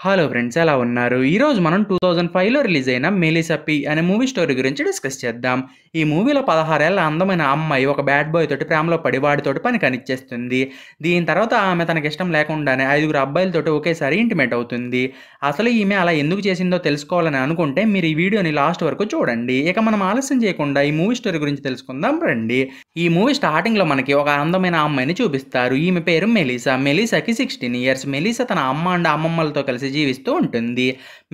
Hello friends ఎలా ఉన్నారు? ఈరోజు మనం 2005లో రిలీజ్ అయిన 'మెలిసా పి' అనే మూవీ స్టోరీ గురించి డిస్కస్ చేద్దాం. ఈ మూవీలో 16 ఏళ్ల అందమైన అమ్మాయి ఒక బ్యాడ్ బాయ్ తోటి ప్రేమలో పడి వాడితోటి పని కానిచ్చేస్తుంది. దీని తర్వాత ఆమె తనకిష్టం లేకుండానే 5గురు అబ్బాయిలతోటి ఒకేసారి ఇంటిమేట్ అవుతుంది. అసలు ఈమె అలా ఎందుకు చేసిందో తెలుసుకోవాలని అనుకుంటే మీరు ఈ వీడియోని లాస్ట్ వరకు చూడండి. ఇక మనం ఆలస్యం చేయకుండా ఈ మూవీ స్టోరీ గురించి తెలుసుకుందాం రండి. ఈ మూవీ స్టార్టింగ్‌లో మనకి ఒక అందమైన అమ్మాయిని చూపిస్తారు. ఈమె పేరు మెలిసా. మెలిసాకి 16 ఇయర్స్. మెలిసా తన అమ్మ అండ్ అమ్మమ్మలతో కలిసి జీవిస్తూ ఉంటుంది.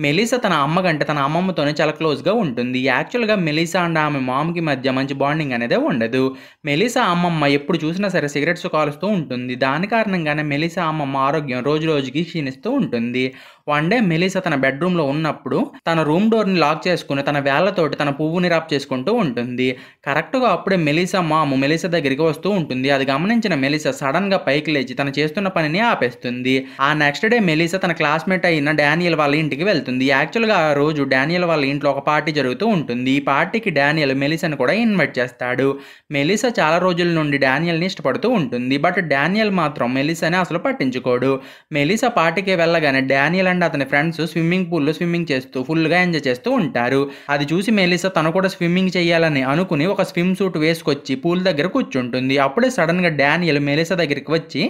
మెలిసా తన అమ్మ కంటే తన అమ్మమ్మతోనే చాలా క్లోజ్‌గా ఉంటుంది. యాక్చువల్‌గా మెలిసా అండ్ ఆమె మామ్‌కి మధ్య మంచి బాండింగ్ అనేదే ఉండదు. మెలిసా అమ్మమ్మ ఎప్పుడు చూసినా సరే సిగరెట్స్ కాలుస్తూ ఉంటుంది. దాని కారణంగానే మెలిసా అమ్మమ్మ ఆరోగ్యం రోజు రోజుకి క్షీణిస్తూ ఉంటుంది. వన్ డే మెలిసా తన బెడ్‌రూమ్‌లో ఉన్నప్పుడు తన రూమ్ డోర్‌ని లాక్ చేసుకొని తన వేళ్ళతోటి తన పువ్వుని రబ్ చేసుకుంటూ ఉంటుంది. కరెక్ట్‌గా అప్పుడే మెలిసా మామ్ మెలిసా దగ్గరికి వస్తూ ఉంటుంది. అది గమనించిన మెలిసా సడన్‌గా పైకి లేచి తను చేస్తున్న పనిని ఆపేస్తుంది. ఆ నెక్స్ట్ డే మెలిసా తన క్లాస్‌మేట్ అయిన డానియల్ వాళ్ళ ఇంటికి వెళ్తుంది. యాక్చువల్‌గా ఆ రోజు డానియల్ వాళ్ళ ఇంట్లో ఒక పార్టీ జరుగుతూ ఉంటుంది. ఈ పార్టీకి డానియల్ మెలిసాను కూడా ఇన్వైట్ చేస్తాడు. మెలిసా చాలా రోజుల నుండి డానియల్‌ని ఇష్టపడుతూ ఉంటుంది. బట్ డానియల్ మాత్రం మెలిసాని అసలు పట్టించుకోడు. మెలిసా పార్టీకి వెళ్ళగానే డానియల్ అండ్ అతని ఫ్రెండ్స్ స్విమ్మింగ్ పూల్‌లో స్విమ్మింగ్ చేస్తూ ఫుల్‌గా ఎంజాయ్ చేస్తూ ఉంటారు. అది చూసి మెలిసా తను కూడా స్విమ్మింగ్ చేయాలని అనుకుని ఒక స్విమ్ సూట్ వేసుకొచ్చి పూల్ దగ్గర కూర్చుంటుంది. అప్పుడే సడన్‌గా డానియల్ మెలిసా దగ్గరికి వచ్చి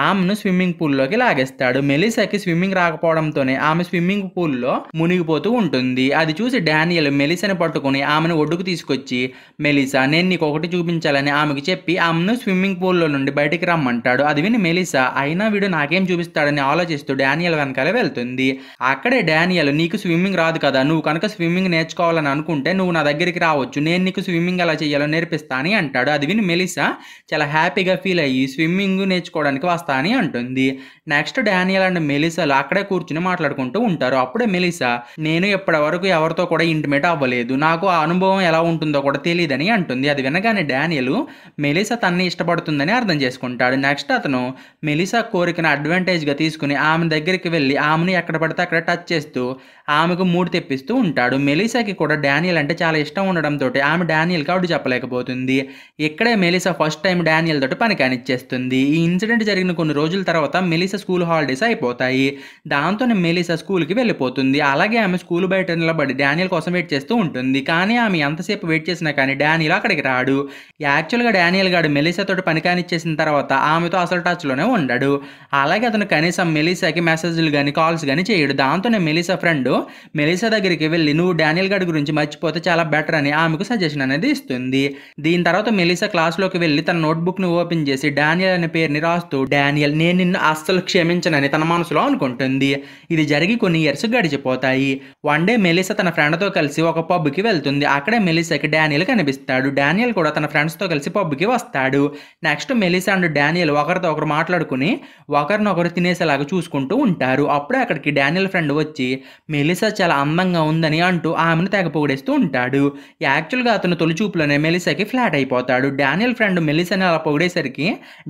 ఆమెను స్విమ్మింగ్ పూల్‌లోకి లాగేస్తాడు. మెలిసాకి స్విమ్మింగ్ రాకపోవడంతోనే ఆమె స్విమ్మింగ్ పూల్‌లో మునిగిపోతూ ఉంటుంది. అది చూసి డానియల్ మెలిసాని పట్టుకొని ఆమెను ఒడ్డుకు తీసుకొచ్చి మెలిసా నేను నీకు ఒకటి చూపించాలని ఆమెకు చెప్పి ఆమెను స్విమ్మింగ్ పూల్‌లో నుండి బయటికి రమ్మంటాడు. అది విని మెలిసా అయినా వీడు నాకేం చూపిస్తాడని ఆలోచిస్తూ డానియల్ వెనకాలే వెళ్తుంది. అక్కడే డానియల్ నీకు స్విమ్మింగ్ రాదు కదా, నువ్వు కనుక స్విమ్మింగ్ నేర్చుకోవాలని అనుకుంటే నువ్వు నా దగ్గరికి రావచ్చు, నేను నీకు స్విమ్మింగ్ ఎలా చేయాలో నేర్పిస్తా అని అంటాడు. అది విని మెలిసా చాలా హ్యాపీగా ఫీల్ అయ్యి స్విమ్మింగ్ నేర్చుకోవడానికి వస్తా అని అంటుంది. నెక్స్ట్ డానియల్ అండ్ మెలిసాలు అక్కడే కూర్చుని మాట్లాడుకుంటూ ఉంటారు. అప్పుడే మెలిసా నేను ఇప్పటి వరకు ఎవరితో కూడా ఇంటిమేట్ అవ్వలేదు, నాకు ఆ అనుభవం ఎలా ఉంటుందో కూడా తెలియదని అంటుంది. అది వినగానే డానియల్ మెలిసా తనని ఇష్టపడుతుందని అర్థం చేసుకుంటాడు. నెక్స్ట్ అతను మెలిసా కోరికను అడ్వాంటేజ్గా తీసుకుని ఆమె దగ్గరికి వెళ్ళి ఆమెను ఎక్కడ పడితే అక్కడ టచ్ చేస్తూ ఆమెకు మూడ్ తెప్పిస్తూ ఉంటాడు. మెలిసాకి కూడా డానియల్ అంటే చాలా ఇష్టం ఉండడంతో ఆమె డానియల్కి అడ్డు చెప్పలేకపోతుంది. ఇక్కడే మెలిసా ఫస్ట్ టైం డానియల్ తోటి పని కానిచ్చేస్తుంది. ఈ ఇన్సిడెంట్ జరిగిన కొన్ని రోజుల తర్వాత మెలిసా స్కూల్ హాలిడేస్ అయిపోతాయి. దాంతోనే మెలిసా స్కూల్కి వెళ్ళిపోతుంది. అలాగే ఆమె స్కూల్ బయట నిలబడి డానియల్ కోసం వెయిట్ చేస్తూ ఉంటుంది. కానీ ఆమె ఎంతసేపు వెయిట్ చేసినా కానీ డానియల్ అక్కడికి రాడు. యాక్చువల్గా డానియల్ గాడు మెలిసా తోటి పని కానిచ్చేసిన తర్వాత ఆమెతో అసలు టచ్లోనే ఉండడు. అలాగే అతను కనీసం మెలిసాకి మెసేజ్లు కానీ కాల్స్ కానీ చేయడు. దాంతోనే మెలిసా ఫ్రెండ్ మెలిసా దగ్గరికి వెళ్ళి నువ్వు డానియల్ గాడి గురించి మర్చిపోతే చాలా బెటర్ అని ఆమెకు సజెషన్ అనేది ఇస్తుంది. దీని తర్వాత మెలిసా క్లాస్లోకి వెళ్ళి తన నోట్బుక్ని ఓపెన్ చేసి డానియల్ అనే పేరుని రాస్తూ డానియల్ నేను నిన్ను అస్సలు క్షమించనని తన మనసులో అనుకుంటుంది. ఇది జరిగి కొన్ని ఇయర్స్ గడిచిపోతాయి. వన్ డే మెలిసా తన ఫ్రెండ్తో కలిసి ఒక పబ్కి వెళ్తుంది. అక్కడే మెలిసాకి డానియల్ కనిపిస్తాడు. డానియల్ కూడా తన ఫ్రెండ్స్తో కలిసి పబ్కి వస్తాడు. నెక్స్ట్ మెలిసా అండ్ డానియల్ ఒకరితో ఒకరు మాట్లాడుకుని ఒకరినొకరు తినేసేలాగా చూసుకుంటూ ఉంటారు. అప్పుడే అక్కడికి డానియల్ ఫ్రెండ్ వచ్చి మెలిసా చాలా అందంగా ఉందని అంటూ ఆమెను తెగ పొగిడేస్తూ ఉంటాడు. యాక్చువల్గా అతను తొలిచూపులోనే మెలిసాకి ఫ్లాట్ అయిపోతాడు. డానియల్ ఫ్రెండ్ మెలిసాని అలా పొగిడేసరికి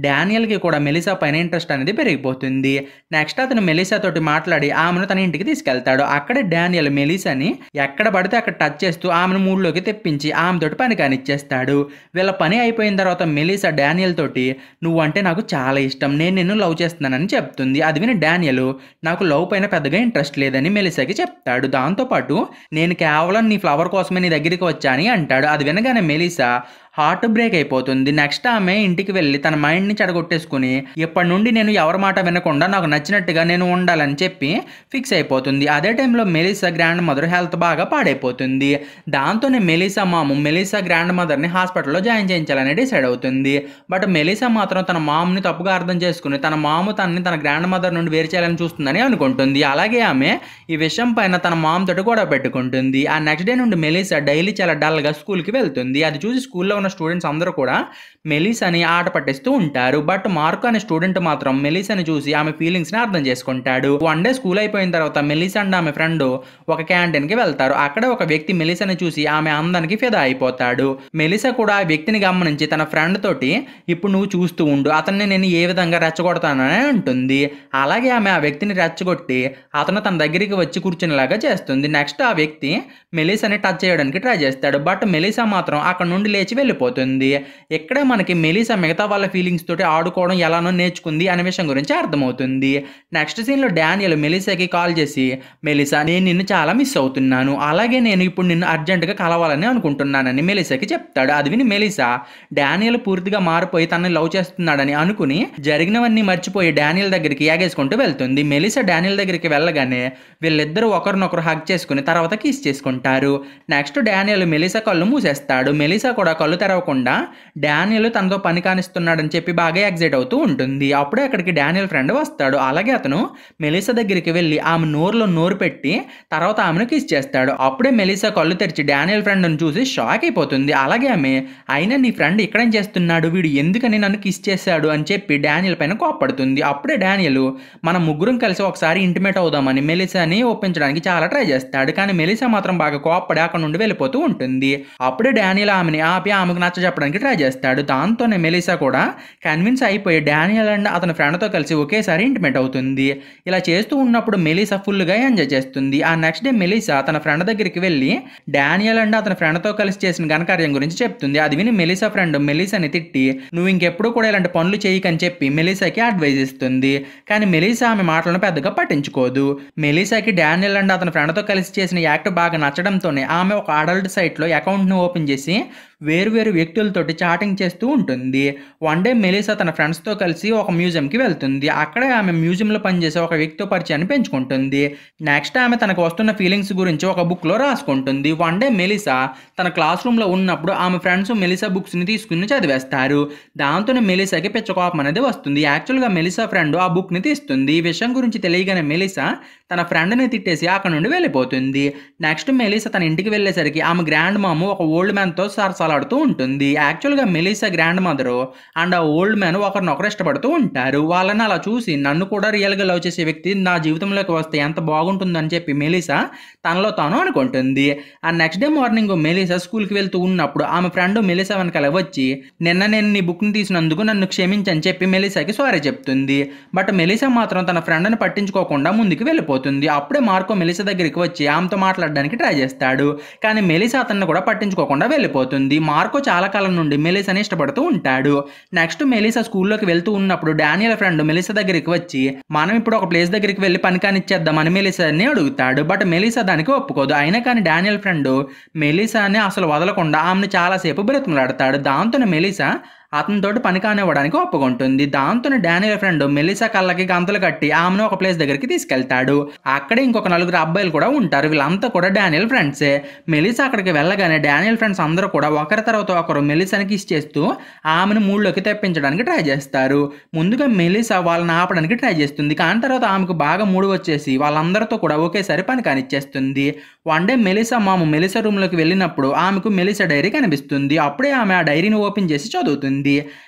డానియల్కి కూడా మెలిసా పైన ఇంట్రెస్ట్ అనేది పెరిగిపోతుంది. నెక్స్ట్ అతను మెలిసా తోటి మాట్లాడి ఆమెను తన ఇంటికి తీసుకెళ్తాడు. అక్కడే డానియల్ మెలిసాని ఎక్కడ పడితే అక్కడ టచ్ చేస్తూ ఆమెను మూడ్లోకి తెప్పించి ఆమెతోటి పని కానిచ్చేస్తాడు. వీళ్ళ పని అయిపోయిన తర్వాత మెలిసా డానియల్ తోటి నువ్వు అంటే నాకు చాలా ఇష్టం, నేను నిన్ను లవ్ చేస్తున్నానని చెప్తుంది. అది విని డానియల్ నాకు లవ్ పైన పెద్దగా ఇంట్రెస్ట్ లేదని మెలిసాకి చెప్తాడు. దాంతోపాటు నేను కేవలం నీ ఫ్లవర్ కోసమే నీ దగ్గరికి వచ్చా అని అంటాడు. అది వినగానే మెలిసా హార్ట్ బ్రేక్ అయిపోతుంది. నెక్స్ట్ ఆమె ఇంటికి వెళ్ళి తన మైండ్ని చెడగొట్టేసుకుని ఇప్పటి నుండి నేను ఎవరి మాట వినకుండా నాకు నచ్చినట్టుగా నేను ఉండాలని చెప్పి ఫిక్స్ అయిపోతుంది. అదే టైంలో మెలిసా గ్రాండ్ మదర్ హెల్త్ బాగా పాడైపోతుంది. దాంతోనే మెలిసా మాము మెలిసా గ్రాండ్ మదర్ని హాస్పిటల్లో జాయిన్ చేయించాలని డిసైడ్ అవుతుంది. బట్ మెలిసా మాత్రం తన మామ్ని తప్పుగా అర్థం చేసుకుని తన మాము తనని తన గ్రాండ్ మదర్ నుండి వేరు చేయాలని చూస్తుందని అనుకుంటుంది. అలాగే ఆమె ఈ విషయం పైన తన మామ్ తోటి గొడవ పెట్టుకుంటుంది. ఆ నెక్స్ట్ డే నుండి మెలిసా డైలీ చాలా డల్గా స్కూల్కి వెళ్తుంది. అది చూసి స్కూల్లో ఉన్న స్టూడెంట్స్ అందరూ కూడా మెలిసాని ఆట పట్టిస్తూ ఉంటారు. బట్ మార్క్ అనే స్టూడెంట్ మాత్రం మెలిసాని చూసి ఆమె ఫీలింగ్స్ ని అర్థం చేసుకుంటాడు. వన్ డే స్కూల్ అయిపోయిన తర్వాత మెలిసా అండ్ ఆమె ఫ్రెండ్ ఒక క్యాంటీన్ కి వెళ్తారు. అక్కడ ఒక వ్యక్తి మెలిసాని చూసి ఆమె అందానికి ఫిదా అయిపోతాడు. మెలిసా కూడా ఆ వ్యక్తిని గమనించి తన ఫ్రెండ్ తోటి ఇప్పుడు నువ్వు చూస్తూ ఉండు, అతన్ని నేను ఏ విధంగా రెచ్చగొడతానని అంటుంది. అలాగే ఆమె ఆ వ్యక్తిని రెచ్చగొట్టి అతను తన దగ్గరికి వచ్చి కూర్చునేలాగా చేస్తుంది. నెక్స్ట్ ఆ వ్యక్తి మెలిసాని టచ్ చేయడానికి ట్రై చేస్తాడు. బట్ మెలిసా మాత్రం అక్కడ నుండి లేచి వెళ్ళిపోతుంది. వెళ్ళిపోతుంది. ఇక్కడే మనకి మెలిసా మిగతా వాళ్ళ ఫీలింగ్స్ తోటి ఆడుకోవడం ఎలానో నేర్చుకుంది అనే విషయం గురించి అర్థమవుతుంది. నెక్స్ట్ సీన్‌లో డానియల్ మెలిసాకి కాల్ చేసి, "మెలిసా, నేను నిన్ను చాలా మిస్ అవుతున్నాను. అలాగే నేను ఇప్పుడు నిన్ను అర్జెంట్‌గా కలవాలని అనుకుంటున్నానని" మెలిసాకి చెప్తాడు. అది విని మెలిసా డానియల్ పూర్తిగా మారిపోయి తనని లవ్ చేస్తున్నాడని అనుకుని జరిగినవన్నీ మర్చిపోయి డానియల్ దగ్గరికి ఎగేసుకుంటూ వెళ్తుంది. మెలిసా డానియల్ దగ్గరికి వెళ్ళగానే వీళ్ళిద్దరూ ఒకరినొకరు హగ్ చేసుకుని తర్వాత కిస్ చేసుకుంటారు. నెక్స్ట్ డానియల్ మెలిసా కళ్ళు మూసేస్తాడు. మెలిసా కూడా కళ్ళు తెరవకుండా డానియల్ తనతో పని కానిస్తున్నాడని చెప్పి బాగా ఎగ్జైట్ అవుతూ ఉంటుంది. అప్పుడే అక్కడికి డానియల్ ఫ్రెండ్ వస్తాడు. అలాగే అతను మెలిసా దగ్గరికి వెళ్ళి ఆమె నోరులో నోరు పెట్టి తర్వాత ఆమెను కిస్ చేస్తాడు. అప్పుడే మెలిసా కళ్ళు తెరిచి డానియల్ ఫ్రెండ్ని చూసి షాక్ అయిపోతుంది. అలాగే ఆమె, "అయినా నీ ఫ్రెండ్ ఇక్కడేం చేస్తున్నాడు? వీడు ఎందుకని నన్ను కిస్ చేశాడు?" అని చెప్పి డానియల్ పైన కోప్పడుతుంది. అప్పుడే డానియల్, "మనం ముగ్గురం కలిసి ఒకసారి ఇంటిమేట్ అవుదామని" మెలిసాని ఒప్పించడానికి చాలా ట్రై చేస్తాడు. కానీ మెలిసా మాత్రం బాగా కోప్పడి అక్కడ నుండి వెళ్ళిపోతూ ఉంటుంది. అప్పుడే డానియల్ ఆమెని ఆపి ఆమెకు నచ్చ చెప్పడానికి ట్రై చేస్తాడు. దాంతోనే మెలిసా కూడా కన్విన్స్ అయిపోయి డానియల్ అండ్ అతని ఫ్రెండ్తో కలిసి ఒకేసారి ఇంటిమేట్ అవుతుంది. ఇలా చేస్తూ ఉన్నప్పుడు మెలిసా ఫుల్గా ఎంజాయ్ చేస్తుంది. ఆ నెక్స్ట్ డే మెలిసా తన ఫ్రెండ్ దగ్గరికి వెళ్ళి డానియల్ అండ్ అతని ఫ్రెండ్తో కలిసి చేసిన ఘనకార్యం గురించి చెప్తుంది. అది విని మెలిసా ఫ్రెండ్ మెలిసాని తిట్టి, "నువ్వు ఇంకెప్పుడు కూడా ఇలాంటి పనులు చేయకని" చెప్పి మెలిసాకి అడ్వైజ్ ఇస్తుంది. కానీ మెలిసా ఆమె మాటలను పెద్దగా పట్టించుకోదు. మెలిసాకి డానియల్ అండ్ అతని ఫ్రెండ్తో కలిసి చేసిన యాక్ట్ బాగా నచ్చడంతోనే ఆమె ఒక అడల్ట్ సైట్లో అకౌంట్ను ఓపెన్ చేసి వేరు వ్యక్తులతోటి చాటింగ్ చేస్తూ ఉంటుంది. వన్ డే మెలిసా తన ఫ్రెండ్స్తో కలిసి ఒక మ్యూజియంకి వెళ్తుంది. అక్కడే ఆమె మ్యూజియంలో పనిచేసే ఒక వ్యక్తితో పరిచయాన్ని పెంచుకుంటుంది. నెక్స్ట్ ఆమె తనకు వస్తున్న ఫీలింగ్స్ గురించి ఒక బుక్లో రాసుకుంటుంది. వన్ డే మెలిసా తన క్లాస్ రూమ్లో ఉన్నప్పుడు ఆమె ఫ్రెండ్స్ మెలిసా బుక్స్ని తీసుకుని చదివేస్తారు. దాంతోనే మెలిసాకి పిచ్చ కోపం అనేది వస్తుంది. యాక్చువల్గా మెలిసా ఫ్రెండ్ ఆ బుక్ని తీస్తుంది. ఈ విషయం గురించి తెలియగానే మెలిసా తన ఫ్రెండ్ని తిట్టేసి అక్కడ నుండి వెళ్ళిపోతుంది. నెక్స్ట్ మెలిసా తన ఇంటికి వెళ్ళేసరికి ఆమె గ్రాండ్ మామ్ ఒక ఓల్డ్ మ్యాన్తో సరసాలాడుతూ ఉంటుంది. యాక్చువల్గా మెలిసా గ్రాండ్ మదరు అండ్ ఆ ఓల్డ్ మ్యాన్ ఒకరినొకరు ఇష్టపడుతూ ఉంటారు. వాళ్ళని అలా చూసి నన్ను కూడా రియల్గా లవ్ చేసే వ్యక్తి నా జీవితంలోకి వస్తే ఎంత బాగుంటుందని చెప్పి మెలిసా తనలో తాను అనుకుంటుంది. ఆ నెక్స్ట్ డే మార్నింగ్ మెలిసా స్కూల్కి వెళ్తూ ఉన్నప్పుడు ఆమె ఫ్రెండ్ మెలిసా వెనకాల వచ్చి, "నిన్న నేను నీ బుక్ని తీసినందుకు నన్ను క్షమించని" చెప్పి మెలిసాకి సారీ చెప్తుంది. బట్ మెలిసా మాత్రం తన ఫ్రెండ్ని పట్టించుకోకుండా ముందుకు వెళ్ళిపోతుంది. అప్పుడే మార్కో మెలిసా దగ్గరికి వచ్చి ఆమెతో మాట్లాడడానికి ట్రై చేస్తాడు. కానీ మెలిసా అతన్ని కూడా పట్టించుకోకుండా వెళ్ళిపోతుంది. మార్కో చాలా కాలం నుండి మెలిసాని ఇష్టపడుతూ ఉంటాడు. నెక్స్ట్ మెలిసా స్కూల్లోకి వెళ్తూ ఉన్నప్పుడు డానియల్ ఫ్రెండ్ మెలిసా దగ్గరికి వచ్చి, "మనం ఇప్పుడు ఒక ప్లేస్ దగ్గరికి వెళ్ళి పని కానిచ్చేద్దామని" మెలిసాని అడుగుతాడు. బట్ మెలిసా దానికి ఒప్పుకోదు. అయినా కానీ డానియల్ ఫ్రెండ్ మెలిసాని అసలు వదలకుండా ఆమెను చాలాసేపు బ్రతిమలాడతాడు. దాంతోనే మెలిసా అతనితోటి పని కానివ్వడానికి ఒప్పుకుంటుంది. దాంతోనే డానియల్ ఫ్రెండ్ మెలిసా కళ్ళకి గంతలు కట్టి ఆమెను ఒక ప్లేస్ దగ్గరికి తీసుకెళ్తాడు. అక్కడే ఇంకొక నలుగురు అబ్బాయిలు కూడా ఉంటారు. వీళ్ళంతా కూడా డానియల్ ఫ్రెండ్సే. మెలిసా అక్కడికి వెళ్ళగానే డానియల్ ఫ్రెండ్స్ అందరూ కూడా ఒకరి తర్వాత ఒకరు మెలిసాని కిస్ చేస్తూ ఆమెను మూడ్లోకి తెప్పించడానికి ట్రై చేస్తారు. ముందుగా మెలిసా వాళ్ళని ఆపడానికి ట్రై చేస్తుంది. కానీ తర్వాత ఆమెకు బాగా మూడు వచ్చేసి వాళ్ళందరితో కూడా ఒకేసారి పని కానిచ్చేస్తుంది. వన్ డే మెలిసా మాము మెలిసా రూమ్లోకి వెళ్ళినప్పుడు ఆమెకు మెలిసా డైరీ కనిపిస్తుంది. అప్పుడే ఆమె ఆ డైరీని ఓపెన్ చేసి చదువుతుంది.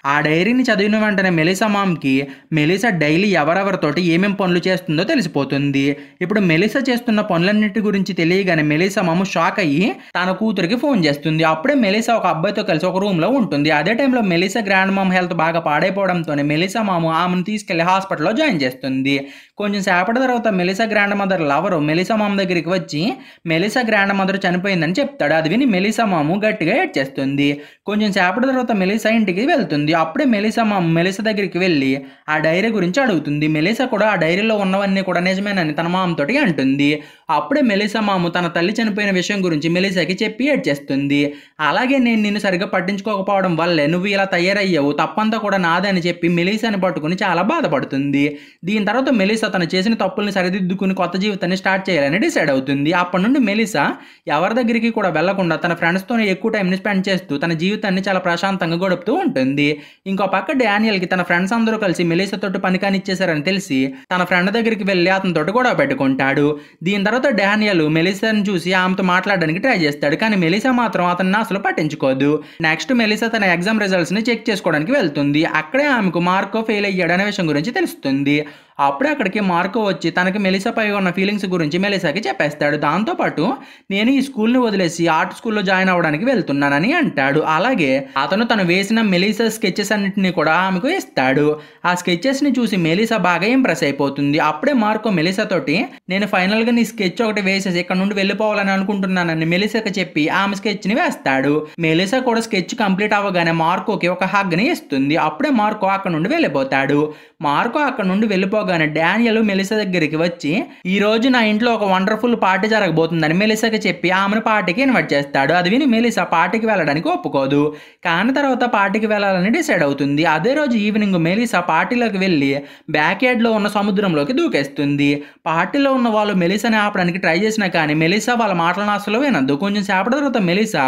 ఆ డైరీని చదివిన వెంటనే మెలిసా మామ్కి మెలిసా డైలీ ఎవరెవరితోటి ఏమేం పనులు చేస్తుందో తెలిసిపోతుంది. ఇప్పుడు మెలిసా చేస్తున్న పనులన్నిటి గురించి తెలియగానే మెలిసా మాము షాక్ అయ్యి తన కూతురికి ఫోన్ చేస్తుంది. అప్పుడే మెలిసా ఒక అబ్బాయితో కలిసి ఒక రూమ్ లో ఉంటుంది. అదే టైంలో మెలిసా గ్రాండ్ మామ్ హెల్త్ బాగా పాడైపోవడంతోనే మెలిసా మాము ఆమెను తీసుకెళ్లి హాస్పిటల్లో జాయిన్ చేస్తుంది. కొంచెం సేపటి తర్వాత Melissa grand mother lover Melissa mom దగ్గరికి వచ్చి మెలిసా గ్రాండ్ మదర్ చనిపోయిందని చెప్తాడు. అది విని మెలిసా మాము గట్టిగా ఏడ్చేస్తుంది. కొంచెం సేపటి తర్వాత మెలిసా ఇంటికి వెళ్తుంది. అప్పుడే మెలిసా మామ్ మెలిసా దగ్గరికి వెళ్ళి ఆ డైరీ గురించి అడుగుతుంది. మెలిసా కూడా ఆ డైరీలో ఉన్నవన్నీ కూడా నిజమేనని తన మామతోటి అంటుంది. అప్పుడే మెలిసా మాము తన తల్లి చనిపోయిన విషయం గురించి మెలిసాకి చెప్పి ఏడ్చేస్తుంది. అలాగే నేను నిన్ను సరిగ్గా పట్టించుకోకపోవడం వల్లే నువ్వు ఇలా తయారయ్యావు, తప్పంతా కూడా నాదే అని చెప్పి మెలిసాని పట్టుకుని చాలా బాధపడుతుంది. దీని తర్వాత మెలిసా తను చేసిన తప్పుల్ని సరిదిద్దుకుని కొత్త జీవితాన్ని స్టార్ట్ చేయాలని డిసైడ్ అవుతుంది. అప్పటి నుండి మెలిసా ఎవరి దగ్గరికి కూడా వెళ్లకుండా తన ఫ్రెండ్స్తోనే ఎక్కువ టైంని స్పెండ్ చేస్తూ తన జీవితాన్ని చాలా ప్రశాంతంగా గడుపుతూ ఉంటుంది. ఇంకో పక్క డానియల్కి తన ఫ్రెండ్స్ అందరూ కలిసి మెలిసా తోటి పని కానిచ్చేశారని తెలిసి తన ఫ్రెండ్ దగ్గరికి వెళ్ళి అతనితో గొడవ పెట్టుకుంటాడు. దీని తర్వాత డానియల్ మెలిసాని చూసి ఆమెతో మాట్లాడడానికి ట్రై చేస్తాడు. కానీ మెలిసా మాత్రం అతన్ని అసలు పట్టించుకోదు. నెక్స్ట్ మెలిసా తన ఎగ్జామ్ రిజల్ట్స్ ని చెక్ చేసుకోవడానికి వెళ్తుంది. అక్కడే ఆమెకు మార్కో ఫెయిల్ అయ్యాడనే విషయం గురించి తెలుస్తుంది. అప్పుడే అక్కడికి మార్కో వచ్చి తనకి మెలిసాపై ఉన్న ఫీలింగ్స్ గురించి మెలిసాకి చెప్పేస్తాడు. దాంతోపాటు నేను ఈ స్కూల్ని వదిలేసి ఆర్ట్ స్కూల్లో జాయిన్ అవ్వడానికి వెళ్తున్నానని అంటాడు. అలాగే అతను తను వేసిన మెలిసా స్కెచెస్ అన్నింటినీ కూడా ఆమెకు ఇస్తాడు. ఆ స్కెచెస్ని చూసి మెలిసా బాగా ఇంప్రెస్ అయిపోతుంది. అప్పుడే మార్కో మెలిసా తోటి నేను ఫైనల్గా నీ స్కెచ్ ఒకటి వేసేసి ఇక్కడ నుండి వెళ్ళిపోవాలని అనుకుంటున్నానని మెలిసాకి చెప్పి ఆమె స్కెచ్ని వేస్తాడు. మెలిసా కూడా స్కెచ్ కంప్లీట్ అవ్వగానే మార్కోకి ఒక హగ్ని ఇస్తుంది. అప్పుడే మార్కో అక్కడ నుండి వెళ్ళిపోతాడు. మార్కో అక్కడ నుండి వెళ్ళిపోగానే డానియల్ మెలిసా దగ్గరికి వచ్చి ఈ రోజు నా ఇంట్లో ఒక వండర్ఫుల్ పార్టీ జరగబోతుందని మెలిసాకి చెప్పి ఆమెను పార్టీకి ఇన్వైట్ చేస్తాడు. అది విని మెలిసా పార్టీకి వెళ్ళడానికి ఒప్పుకోదు. కానీ తర్వాత పార్టీకి వెళ్ళాలని డిసైడ్ అవుతుంది. అదే రోజు ఈవినింగ్ మెలిసా పార్టీలోకి వెళ్ళి బ్యాక్ యార్డ్లో ఉన్న సముద్రంలోకి దూకేస్తుంది. పార్టీలో ఉన్న వాళ్ళు మెలిసాని ఆపడానికి ట్రై చేసినా కానీ మెలిసా వాళ్ళ మాటలను అసలు వినద్దు. కొంచెం సేపటి తర్వాత మెలిసా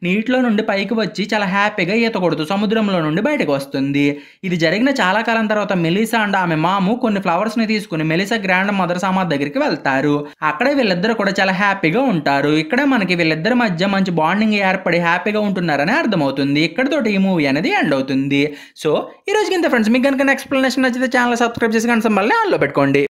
నీటిలో నుండి పైకి వచ్చి చాలా హ్యాపీగా ఈత కొడుతూ సముద్రంలో నుండి బయటకు వస్తుంది. ఇది జరిగిన చాలా కాలం తర్వాత మెలిసా అండ్ ఆమె మాము కొన్ని ఫ్లవర్స్ ని తీసుకుని మెలిసా గ్రాండ్ మదర్ సమాధి దగ్గరికి వెళ్తారు. అక్కడే వీళ్ళిద్దరు కూడా చాలా హ్యాపీగా ఉంటారు. ఇక్కడే మనకి వీళ్ళిద్దరి మధ్య మంచి బాండింగ్ ఏర్పడి హ్యాపీగా ఉంటున్నారని అర్థమవుతుంది. ఇక్కడతోటి ఈ మూవీ అనేది ఎండ్ అవుతుంది. సో ఈ రోజుకి ఇంత ఫ్రెండ్స్, మీకు కనుక ఎక్స్ప్లెనేషన్ నచ్చితే ఛానల్ సబ్స్క్రైబ్ చేసి గంట సింబల్ని ఆన్లో పెట్టుకోండి.